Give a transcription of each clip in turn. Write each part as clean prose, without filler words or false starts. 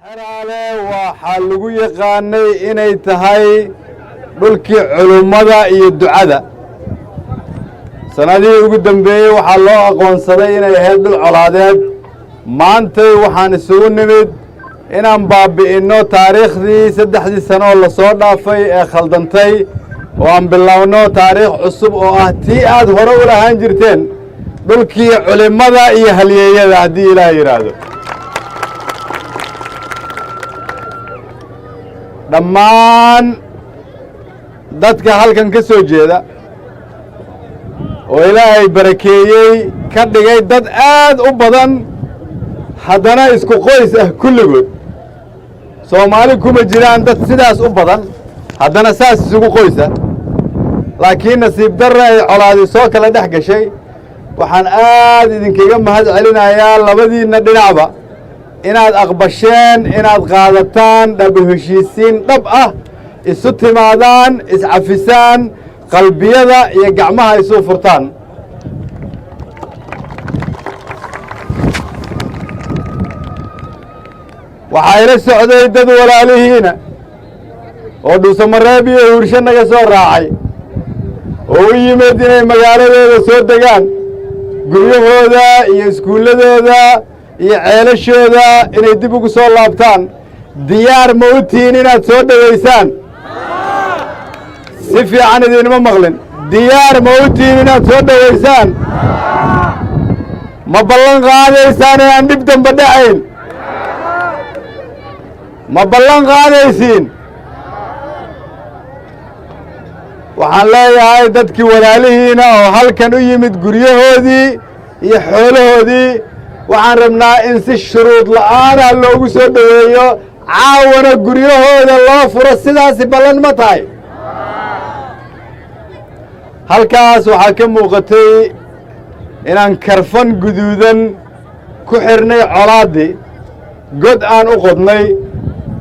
xeraale waxaa lagu yaqaanay inay tahay dhulkii culummada iyo ducada. sanadihii ugu dambeeyey waxaa loo aqoonsaday inay ahayd dhul colaadeed. maantay waxaan isugu nimid inaan baabi'inno taariikhdii 3 sano oo la soo dhaafay ee khaldantay oo aan bilowno taariikh cusub oo ah tii aad hore u lahaan jirteen dhulkii culimmada iyo halyeeyada haddii ilaah yidhaahdo. dhammaan dadka halkan ka soo jeeda oo ilaahay barakeeyey ka dhigay dad aad u badan haddana isku qoys ah kulligood. soomaali kuma jiraan dad sidaas u badan haddana saas isugu qoysa, laakiin nasiib darra ay colaadi soo kala dhex gashay. waxaan aad idinkaga mahad celinayaa labadiinna dhinacba inaad aqbasheen inaad qaadataan dhab heshiisiin dhab ah, isu timaadaan, iscafisaan, qalbiyada iyo gacmaha isu furtaan. waxaa ila socday dad walaalihiina oo dhuusamareeb iyo huursho naga soo raacay oo u yimid inay magaaladooda soo degaan, guryahooda iyo iskuulladooda iyo ceelashooda inay dib ugu soo laabtaan. diyaar ma u tihiin inaad soo dhowaysaan? si fiican idinma maqlin. diyaar ma u tihiin inaad soo dhowaysaan? ma ballan qaadaysaan inaan dhib damba dhacayn? ma ballan qaadaysiin? waxaan leeyahay dadkii walaalihiina oo halkan u yimid guryahoodii iyo xoolahoodii, waxaan rabnaa in si shuruud la'aana loogu soo dhoweeyo, caawana guryahooda loo furo. sidaasi ballan ma tahay? halkaas waxaa ka muuqatay inaan karfan guduudan ku xidhnay colaaddii, god aan u qodnay,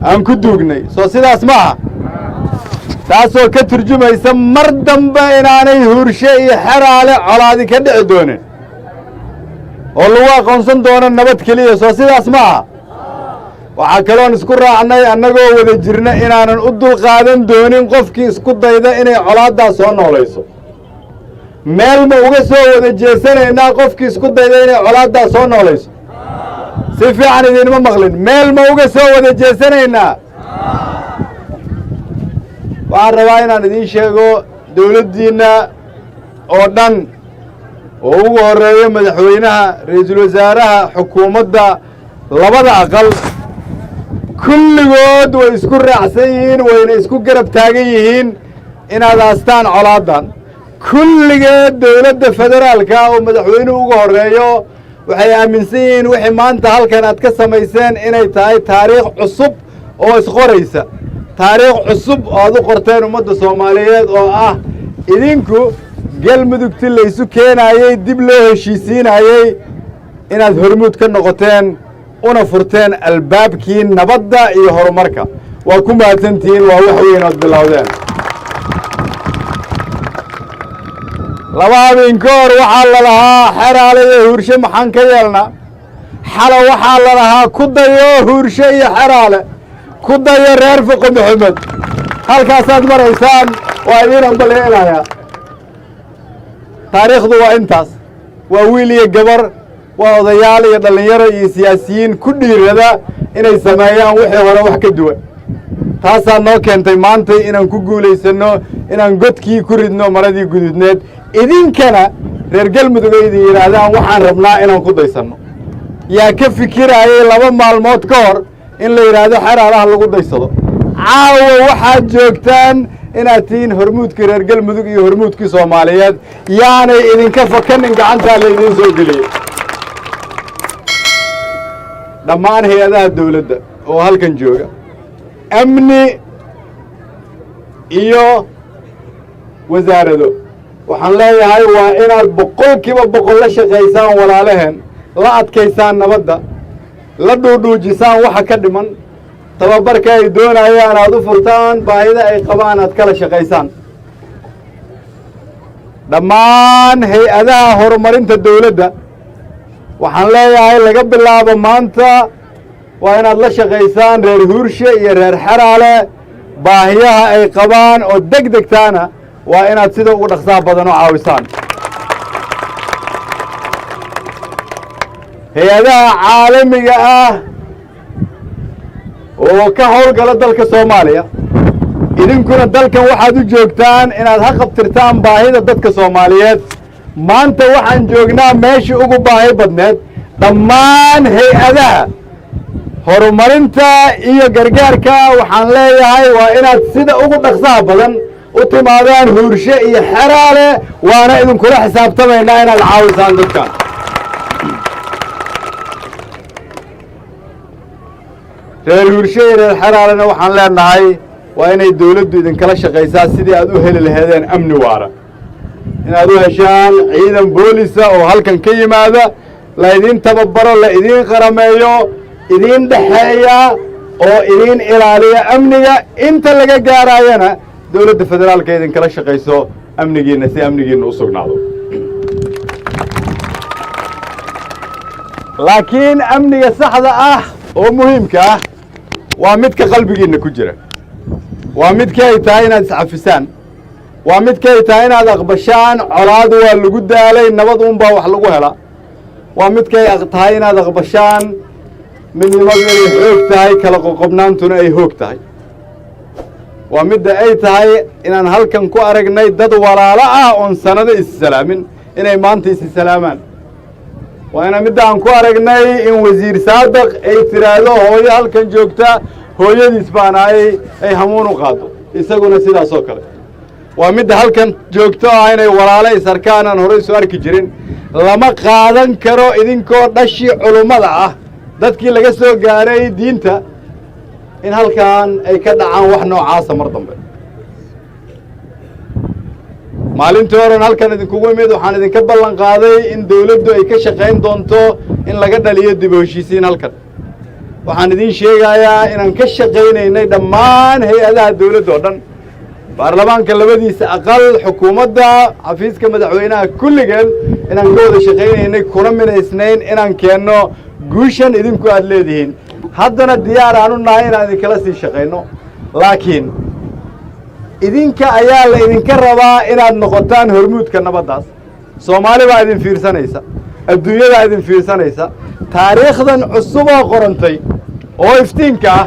aan ku duugnay. soo sidaas ma aha? taasoo ka turjumaysa mar dambe inaanay huurshe iyo xeraale colaadi ka dhici doonin oo lagu aqoonsan doono nabad keliya. soo sidaas ma aha? waxaa kaloon isku raacnay annagoo wada jirna inaanan u dulqaadan doonin qofkii isku dayda inay colaaddaas soo noolayso. meel ma uga soo wada jeesanaynaa qofkii isku dayda inay colaaddaas soo noolayso? si fiican idinma maqlin. meel ma uga soo wada jeesanaynaa? waxaan rabaa inaan idiin sheego dawladdiinna oo dhan oo ugu horreeyo madaxweynaha, ra'iisul wasaaraha, xukuumadda, labada aqal, kulligood way isku raacsan yihiin, wayna isku garab taagan yihiin inaad aastaan colaaddan. kulligeed dawladda federaalka oo madaxweynuhu ugu horreeyo waxay aaminsan yihiin wixii maanta halkan aad ka samayseen inay tahay taariikh cusub oo isqoraysa, taariikh cusub oo aad u qorteen ummadda Soomaaliyeed oo ah idinku galmudugti laysu keenayay, dib loo heshiisiinayay, inaad hormuud ka noqoteen una furteen albaabkii nabadda iyo horumarka. waa ku mahadsantihiin, waa wax weyn ood bilowdeen. laba habeen ka hor waxaa la lahaa xeraale iyo huurshe maxaan ka yeelnaa? xalo waxaa la lahaa ku dayo huurshe iyo xeraale, ku dayo reer Fiqi Maxamed. halkaasaad maraysaan, waa idiin ambaleelayaa. taariikhdu waa intaas. waa wiil iyo gabar, waa odayaal iyo dhallinyaro iyo siyaasiyiin ku dhiirada inay sameeyaan wixii hore wax ka duwan. taasaa noo keentay maantay inaan ku guulaysanno inaan godkii ku ridno maradii guduudneed idinkana reer galmudug ay idin yidhaahdaan waxaan rabnaa inaan ku daysanno yaa ka fikiraayay 2 maalmood ka hor in la yidhaahdo xeraalaha lagu daysado caawa waxaad joogtaan inaad tihiin hormuudkii reer galmudug iyo hormuudkii soomaaliyeed yaanay idinka fakanin gacantaa laydiin soo geliyey dhammaan hay-adaha dawladda oo halkan jooga amni iyo wasaarado waxaan leeyahay waa inaad 100% la shaqaysaan walaalaheen la adkaysaan nabadda la dhuudhuujisaan waxa ka dhiman tababarka ay doonayaan aad u furtaan baahida ay qabaan aad kala shaqaysaan dhammaan hay-adaha horumarinta dawladda waxaan leeyahay laga bilaabo maanta waa inaad la shaqaysaan reer huurshe iyo reer xeraale baahiyaha ay qabaan oo degdegtaana waa inaad sida ugu dhaqsaha badan u caawisaan hay-adaha caalamiga ah oo ka howlgala dalka soomaaliya idinkuna dalkan waxaad u joogtaan inaad ha qabtirtaan baahida dadka soomaaliyeed maanta waxaan joognaa meeshii ugu baahi badneed dhammaan hay-adaha horumarinta iyo gargaarka waxaan leeyahay waa inaad sida ugu dhaqsaha badan u timaadaan huurshe iyo xeraale waana idinkula xisaabtamaynaa inaad caawisaan dadkan reer huurshe iyo reer xeraalena waxaan leenahay waa inay dawladdu idinkala shaqaysaa sidii aad u heli laheedeen amni waara inaad u heshaan ciidan boolisa oo halkan ka yimaada la idiin tababaro la idiin qarameeyo idiin dhexeeya oo idiin ilaaliya amniga inta laga gaaraayana dawladda federaalka idinkala shaqayso amnigiinna si amnigiinna u sugnaado laakiin amniga saxda ah oo muhiimka ah waa midka qalbigiinna ku jira waa midkii ay tahay inaad iscafisaan waa midkii ay tahay inaad aqbashaan colaadu waa lagu daalay nabad uunbaa wax lagu hela waa midkay tahay inaad aqbashaan midnimadu inay xoog tahay kala qoqobnaantuna ay hoog tahay waa midda ay tahay inaan halkan ku aragnay dad walaalo ah oon sanado issalaamin inay maanta issalaamaan waa ina midda aan ku aragnay in wasiir saadaq ay tiraahdo hooyo halkan joogta hooyadiis baana ay hamuun u qaado isaguna sidaas oo kale waa midda halkan joogto ah inay walaalo isarkaan aan horey soo arki jirin lama qaadan karo idinkoo dhashii culummada ah dadkii laga soo gaaray diinta in halkan ay ka dhacaan wax noocaasa mar dambe maalintii horan halkan idinkugu imid waxaan idinka ballan qaaday in dawladdu ay ka shaqayn doonto in laga dhaliyo dib u heshiisiin halkan waxaan idiin sheegayaa inaan ka shaqaynaynay dhammaan hay-adaha dawladda oo dhan baarlamaanka labadiisa aqal xukuumadda xafiiska madaxweynaha kulligeen inaan ka wada shaqaynaynay kuna minaysnayn inaan keenno guushan idinku aad leedihiin haddana diyaar aan u nahay inaan idinkala sii shaqayno laakiin idinka ayaa la idinka rabaa inaad noqotaan hormuudka nabaddaas soomaali baa idin fiirsanaysa adduunyadaa idin fiirsanaysa taariikhdan cusuboo qorantay oo iftiinka ah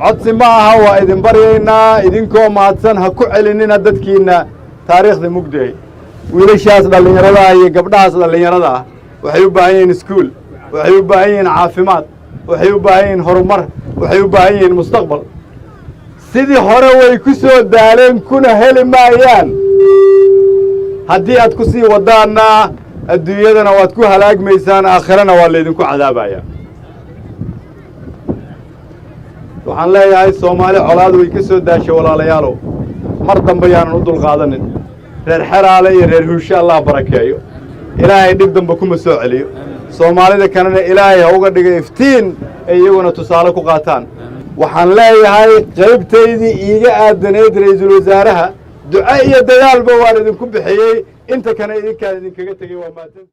codsi ma aha waa idin baryaynaa idinkoo mahadsan ha ku celinina dadkiinna taariikhda mugdihay wiilashaas dhallinyarada ah iyo gabdhahaas dhallinyarada ah waxay u baahan yihiin iskuul waxay u baahan yihiin caafimaad waxay u baahan yihiin horumar waxay u baahan yihiin mustaqbal sidii hore way ku soo daaleen kuna heli maayaan haddii aad ku sii wadaanna adduunyadana waad ku halaagmaysaan aakhirana waa laydinku cadaabayaa waxaan leeyahay soomaali colaadu way ka soo daashay walaalayaalow mar dambe yaanan u dulqaadanin reer xeraale iyo reer huurshe allah barakeeyo ilaahay dhib dambe kuma soo celiyo soomaalida kalena ilaahay ha uga dhiga iftiin ay iyaguna tusaale ku qaataan waxaan leeyahay qaybtaydii iiga aadanayd ra'iisul wasaaraha duco iyo dadaalba waan idinku bixiyey inta kana idinkaan idinkaga tegey waa mahadsan